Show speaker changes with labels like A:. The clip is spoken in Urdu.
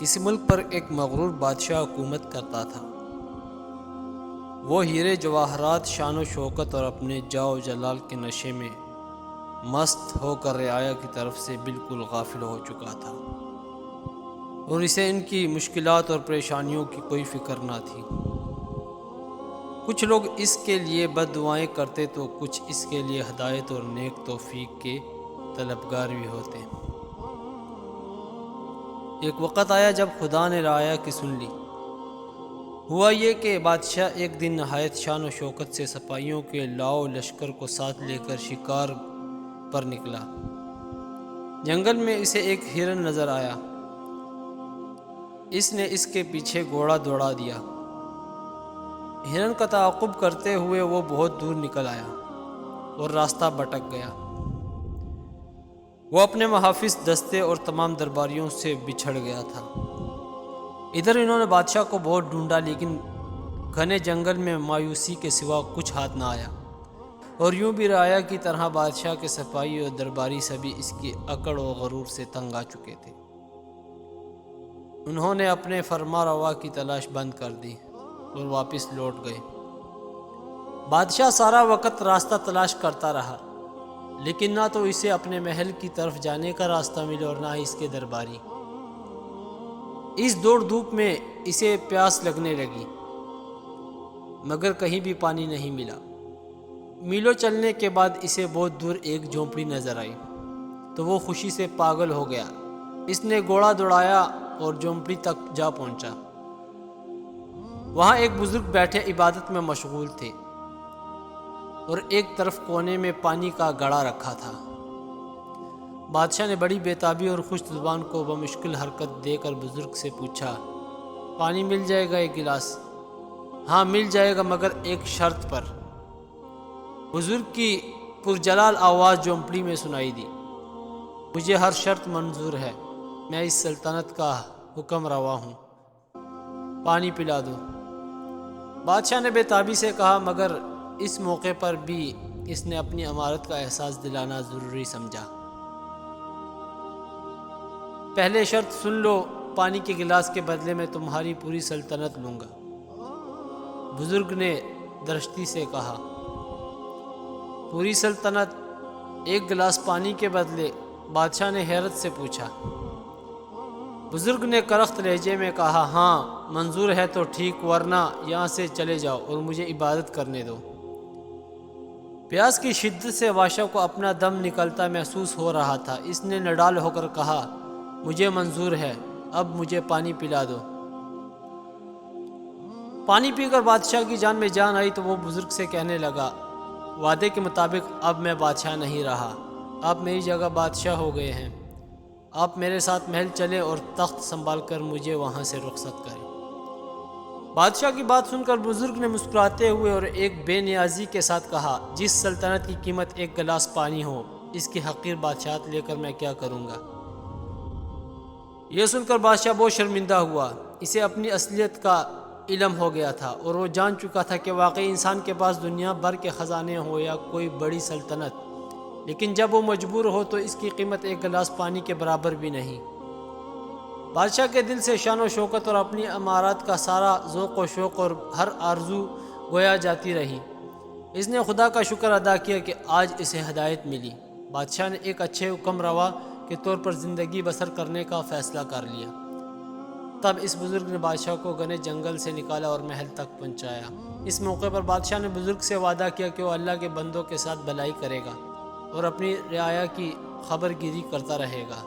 A: کسی ملک پر ایک مغرور بادشاہ حکومت کرتا تھا۔ وہ ہیرے جواہرات، شان و شوکت اور اپنے جاہ و جلال کے نشے میں مست ہو کر رعایا کی طرف سے بالکل غافل ہو چکا تھا، اور اسے ان کی مشکلات اور پریشانیوں کی کوئی فکر نہ تھی۔ کچھ لوگ اس کے لیے بد دعائیں کرتے تو کچھ اس کے لیے ہدایت اور نیک توفیق کے طلبگار بھی ہوتے۔ ایک وقت آیا جب خدا نے رعایا کی سن لی۔ ہوا یہ کہ بادشاہ ایک دن نہایت شان و شوکت سے سپاہیوں کے لاؤ لشکر کو ساتھ لے کر شکار پر نکلا۔ جنگل میں اسے ایک ہرن نظر آیا۔ اس نے اس کے پیچھے گھوڑا دوڑا دیا۔ ہرن کا تعاقب کرتے ہوئے وہ بہت دور نکل آیا اور راستہ بھٹک گیا۔ وہ اپنے محافظ، دستے اور تمام درباریوں سے بچھڑ گیا تھا۔ ادھر انہوں نے بادشاہ کو بہت ڈھونڈا، لیکن گھنے جنگل میں مایوسی کے سوا کچھ ہاتھ نہ آیا، اور یوں بھی رعایا کی طرح بادشاہ کے سپاہی اور درباری سبھی اس کی اکڑ و غرور سے تنگ آ چکے تھے۔ انہوں نے اپنے فرما روا کی تلاش بند کر دی اور واپس لوٹ گئے۔ بادشاہ سارا وقت راستہ تلاش کرتا رہا، لیکن نہ تو اسے اپنے محل کی طرف جانے کا راستہ ملا اور نہ ہی اس کے درباری۔ اس دوڑ دھوپ میں اسے پیاس لگنے لگی، مگر کہیں بھی پانی نہیں ملا۔ میلوں چلنے کے بعد اسے بہت دور ایک جھونپڑی نظر آئی تو وہ خوشی سے پاگل ہو گیا۔ اس نے گھوڑا دوڑایا اور جھونپڑی تک جا پہنچا۔ وہاں ایک بزرگ بیٹھے عبادت میں مشغول تھے، اور ایک طرف کونے میں پانی کا گڑھا رکھا تھا۔ بادشاہ نے بڑی بےتابی اور خوش زبان کو بمشکل حرکت دے کر بزرگ سے پوچھا، پانی مل جائے گا ایک گلاس؟ ہاں مل جائے گا، مگر ایک شرط پر۔ بزرگ کی پرجلال آواز جھونپڑی میں سنائی دی، مجھے ہر شرط منظور ہے، میں اس سلطنت کا حکم روا ہوں، پانی پلا دو۔ بادشاہ نے بےتابی سے کہا، مگر اس موقع پر بھی اس نے اپنی امارت کا احساس دلانا ضروری سمجھا۔ پہلے شرط سن لو، پانی کے گلاس کے بدلے میں تمہاری پوری سلطنت لوں گا۔ بزرگ نے درشتی سے کہا، پوری سلطنت ایک گلاس پانی کے بدلے؟ بادشاہ نے حیرت سے پوچھا۔ بزرگ نے کرخت لہجے میں کہا، ہاں منظور ہے تو ٹھیک، ورنہ یہاں سے چلے جاؤ اور مجھے عبادت کرنے دو۔ پیاس کی شدت سے بادشاہ کو اپنا دم نکلتا محسوس ہو رہا تھا۔ اس نے نڈال ہو کر کہا، مجھے منظور ہے، اب مجھے پانی پلا دو۔ پانی پی کر بادشاہ کی جان میں جان آئی تو وہ بزرگ سے کہنے لگا، وعدے کے مطابق اب میں بادشاہ نہیں رہا، آپ میری جگہ بادشاہ ہو گئے ہیں۔ آپ میرے ساتھ محل چلیں اور تخت سنبھال کر مجھے وہاں سے رخصت کریں۔ بادشاہ کی بات سن کر بزرگ نے مسکراتے ہوئے اور ایک بے نیازی کے ساتھ کہا، جس سلطنت کی قیمت ایک گلاس پانی ہو، اس کی حقیر بادشاہت لے کر میں کیا کروں گا؟ یہ سن کر بادشاہ بہت شرمندہ ہوا۔ اسے اپنی اصلیت کا علم ہو گیا تھا، اور وہ جان چکا تھا کہ واقعی انسان کے پاس دنیا بھر کے خزانے ہو یا کوئی بڑی سلطنت، لیکن جب وہ مجبور ہو تو اس کی قیمت ایک گلاس پانی کے برابر بھی نہیں۔ بادشاہ کے دل سے شان و شوکت اور اپنی امارات کا سارا ذوق و شوق اور ہر آرزو گویا جاتی رہی۔ اس نے خدا کا شکر ادا کیا کہ آج اسے ہدایت ملی۔ بادشاہ نے ایک اچھے حکم روا کے طور پر زندگی بسر کرنے کا فیصلہ کر لیا۔ تب اس بزرگ نے بادشاہ کو گھنے جنگل سے نکالا اور محل تک پہنچایا۔ اس موقع پر بادشاہ نے بزرگ سے وعدہ کیا کہ وہ اللہ کے بندوں کے ساتھ بھلائی کرے گا اور اپنی رعایا کی خبر گیری کرتا رہے گا۔